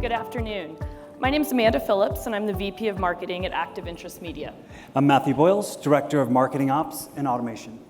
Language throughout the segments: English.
Good afternoon. My name is Amanda Phillips, and I'm the VP of Marketing at Active Interest Media. I'm Matthew Boyles, Director of Marketing Ops and Automation.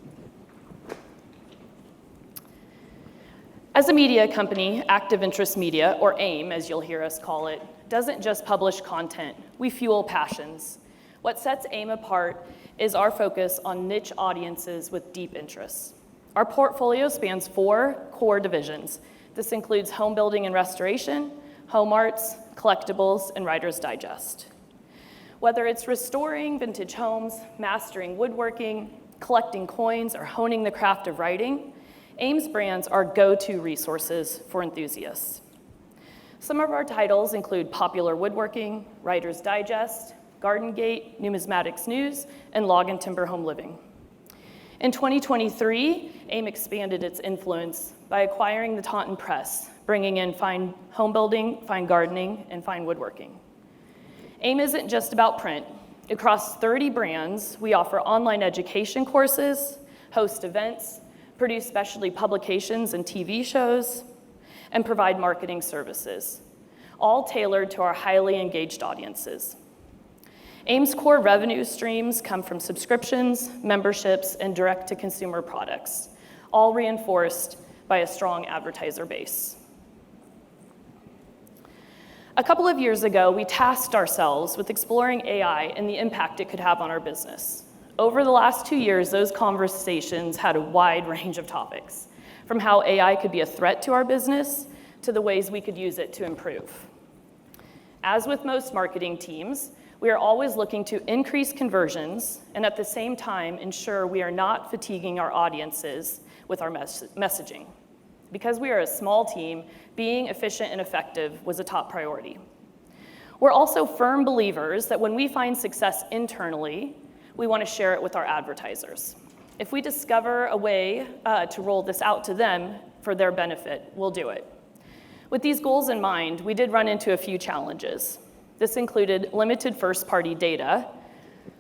As a media company, Active Interest Media, or AIM as you'll hear us call it, doesn't just publish content, we fuel passions. What sets AIM apart is our focus on niche audiences with deep interests. Our portfolio spans 4 core divisions. This includes home building and restoration, home arts, collectibles, and Writer's Digest. Whether it's restoring vintage homes, mastering woodworking, collecting coins, or honing the craft of writing, AIM's brands are go-to resources for enthusiasts. Some of our titles include Popular Woodworking, Writer's Digest, Garden Gate, Numismatics News, and Log and Timber Home Living. In 2023, AIM expanded its influence by acquiring the Taunton Press, bringing in fine home building, fine gardening, and fine woodworking. AIM isn't just about print. Across 30 brands, we offer online education courses, host events, produce specialty publications and TV shows, and provide marketing services, all tailored to our highly engaged audiences. AIM's core revenue streams come from subscriptions, memberships, and direct-to-consumer products, all reinforced by a strong advertiser base. A couple of years ago, we tasked ourselves with exploring AI and the impact it could have on our business. Over the last 2 years, those conversations had a wide range of topics, from how AI could be a threat to our business to the ways we could use it to improve. As with most marketing teams, we are always looking to increase conversions and at the same time ensure we are not fatiguing our audiences with our messaging. Because we are a small team, being efficient and effective was a top priority. We're also firm believers that when we find success internally, we want to share it with our advertisers. If we discover a way to roll this out to them for their benefit, we'll do it. With these goals in mind, we did run into a few challenges. This included limited first-party data.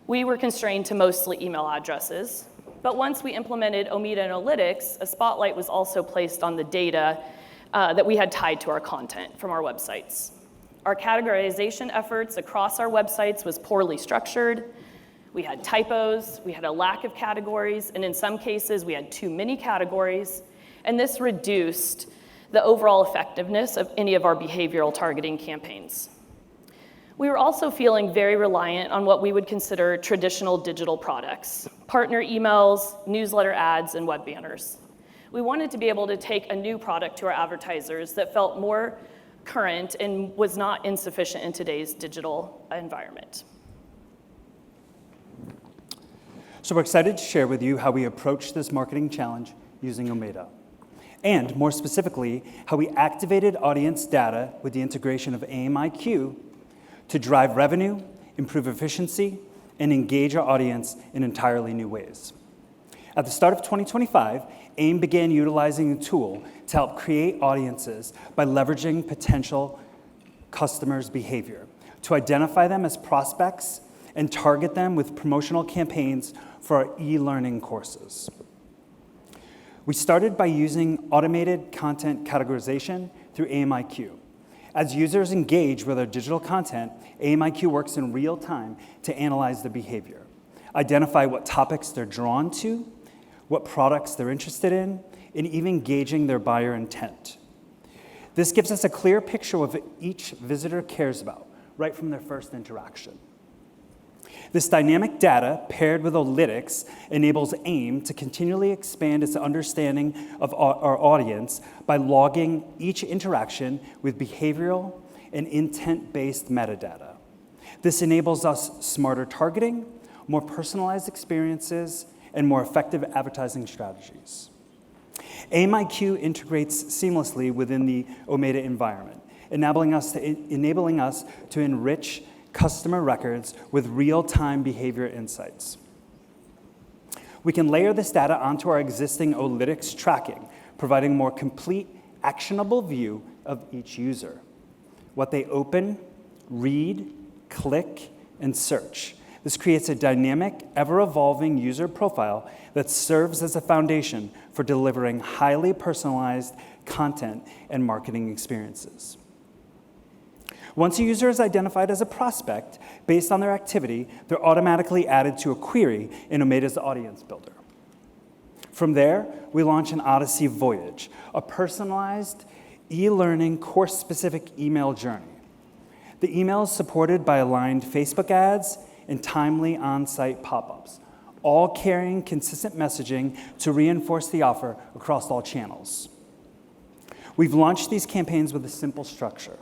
We were constrained to mostly email addresses. But once we implemented Omeda Analytics, a spotlight was also placed on the data that we had tied to our content from our websites. Our categorization efforts across our websites was poorly structured. We had typos, we had a lack of categories, and in some cases, we had too many categories, and this reduced the overall effectiveness of any of our behavioral targeting campaigns. We were also feeling very reliant on what we would consider traditional digital products, partner emails, newsletter ads, and web banners. We wanted to be able to take a new product to our advertisers that felt more current and was not insufficient in today's digital environment. So we're excited to share with you how we approached this marketing challenge using Omeda, and more specifically, how we activated audience data with the integration of AMIQ to drive revenue, improve efficiency, and engage our audience in entirely new ways. At the start of 2025, AIM began utilizing a tool to help create audiences by leveraging potential customers' behavior, to identify them as prospects and target them with promotional campaigns for our e-learning courses. We started by using automated content categorization through AMIQ. As users engage with our digital content, AMIQ works in real time to analyze the behavior, identify what topics they're drawn to, what products they're interested in, and even gauging their buyer intent. This gives us a clear picture of what each visitor cares about, right from their first interaction. This dynamic data, paired with analytics, enables AIM to continually expand its understanding of our audience by logging each interaction with behavioral and intent-based metadata. This enables us smarter targeting, more personalized experiences, and more effective advertising strategies. AMIQ integrates seamlessly within the Omeda environment, enabling us to enrich customer records with real-time behavior insights. We can layer this data onto our existing analytics tracking, providing a more complete, actionable view of each user. What they open, read, click, and search. This creates a dynamic, ever-evolving user profile that serves as a foundation for delivering highly personalized content and marketing experiences. Once a user is identified as a prospect, based on their activity, they're automatically added to a query in Omeda's Audience Builder. From there, we launch an Odyssey Voyage, a personalized e-learning course-specific email journey. The email is supported by aligned Facebook ads and timely on-site pop-ups, all carrying consistent messaging to reinforce the offer across all channels. We've launched these campaigns with a simple structure.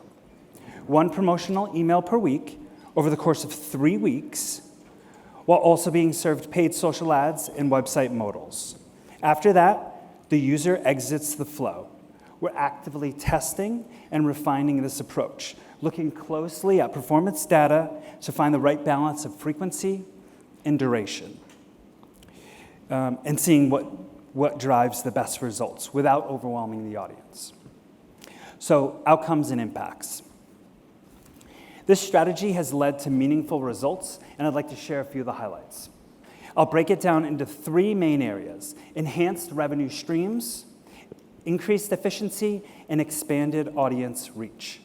One promotional email per week over the course of 3 weeks, while also being served paid social ads and website modals. After that, the user exits the flow. We're actively testing and refining this approach, looking closely at performance data to find the right balance of frequency and duration, and seeing what drives the best results without overwhelming the audience. So, outcomes and impacts. This strategy has led to meaningful results, and I'd like to share a few of the highlights. I'll break it down into 3 main areas: enhanced revenue streams, increased efficiency, and expanded audience reach.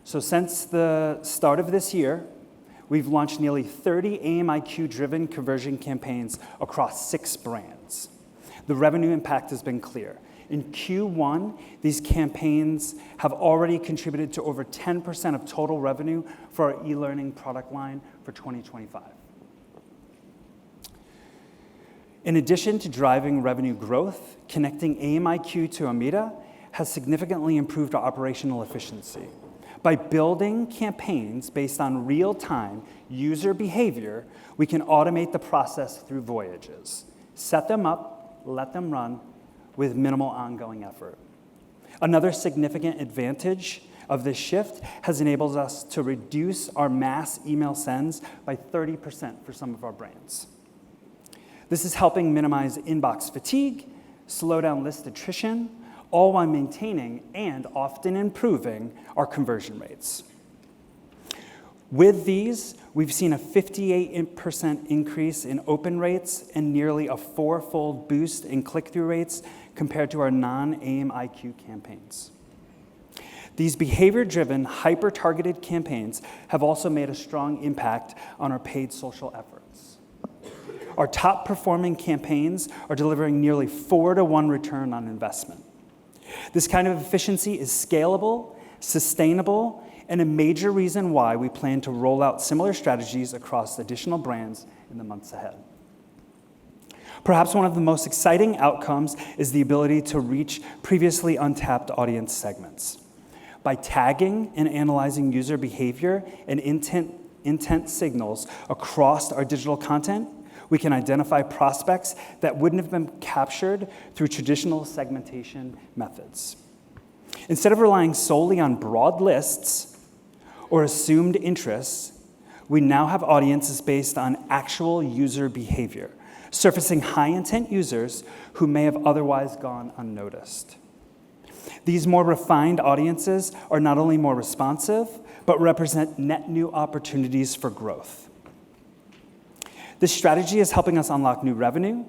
So since the start of this year, we've launched nearly 30 AMIQ-driven conversion campaigns across 6 brands. The revenue impact has been clear. In Q1, these campaigns have already contributed to over 10% of total revenue for our e-learning product line for 2025. In addition to driving revenue growth, connecting AMIQ to Omeda has significantly improved our operational efficiency. By building campaigns based on real-time user behavior, we can automate the process through voyages. Set them up, let them run, with minimal ongoing effort. Another significant advantage of this shift has enabled us to reduce our mass email sends by 30% for some of our brands. This is helping minimize inbox fatigue, slow down list attrition, all while maintaining and often improving our conversion rates. With these, we've seen a 58% increase in open rates and nearly a 4-fold boost in click-through rates compared to our non-AMIQ campaigns. These behavior-driven, hyper-targeted campaigns have also made a strong impact on our paid social efforts. Our top-performing campaigns are delivering nearly 4-to-1 return on investment. This kind of efficiency is scalable, sustainable, and a major reason why we plan to roll out similar strategies across additional brands in the months ahead. Perhaps one of the most exciting outcomes is the ability to reach previously untapped audience segments. By tagging and analyzing user behavior and intent signals across our digital content, we can identify prospects that wouldn't have been captured through traditional segmentation methods. Instead of relying solely on broad lists or assumed interests, we now have audiences based on actual user behavior, surfacing high-intent users who may have otherwise gone unnoticed. These more refined audiences are not only more responsive, but represent net new opportunities for growth. This strategy is helping us unlock new revenue,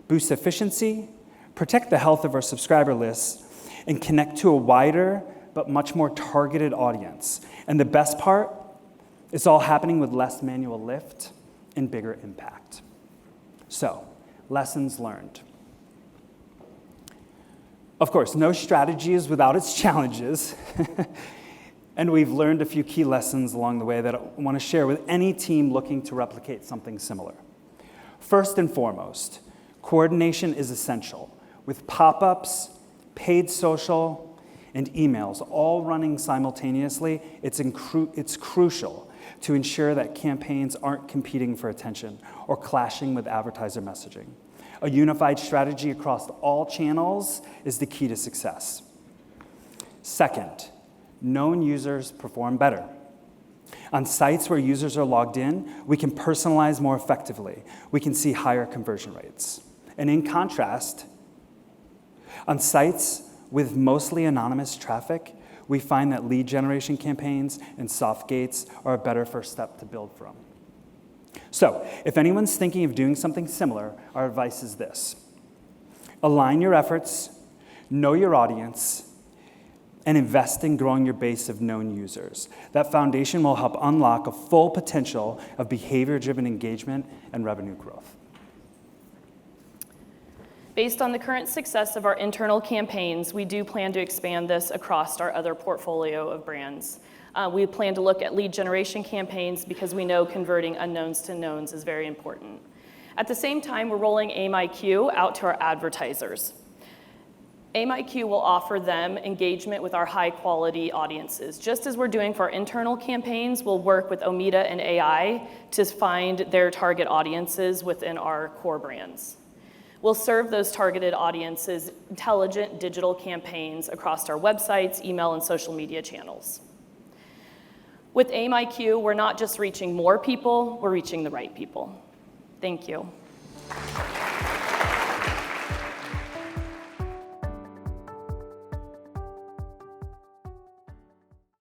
boost efficiency, protect the health of our subscriber lists, and connect to a wider but much more targeted audience. And the best part, it's all happening with less manual lift and bigger impact. So, lessons learned. Of course, no strategy is without its challenges. And we've learned a few key lessons along the way that I want to share with any team looking to replicate something similar. First and foremost, coordination is essential. With pop-ups, paid social, and emails all running simultaneously, it's crucial to ensure that campaigns aren't competing for attention or clashing with advertiser messaging. A unified strategy across all channels is the key to success. Second, known users perform better. On sites where users are logged in, we can personalize more effectively. We can see higher conversion rates. And in contrast, on sites with mostly anonymous traffic, we find that lead generation campaigns and soft gates are a better first step to build from. So, if anyone's thinking of doing something similar, our advice is this. Align your efforts, know your audience, and invest in growing your base of known users. That foundation will help unlock a full potential of behavior-driven engagement and revenue growth. Based on the current success of our internal campaigns, we do plan to expand this across our other portfolio of brands. We plan to look at lead generation campaigns because we know converting unknowns to knowns is very important. At the same time, we're rolling AMIQ out to our advertisers. AMIQ will offer them engagement with our high-quality audiences. Just as we're doing for our internal campaigns, we'll work with Omeda and AI to find their target audiences within our core brands. We'll serve those targeted audiences intelligent digital campaigns across our websites, email, and social media channels. With AMIQ, we're not just reaching more people, we're reaching the right people. Thank you.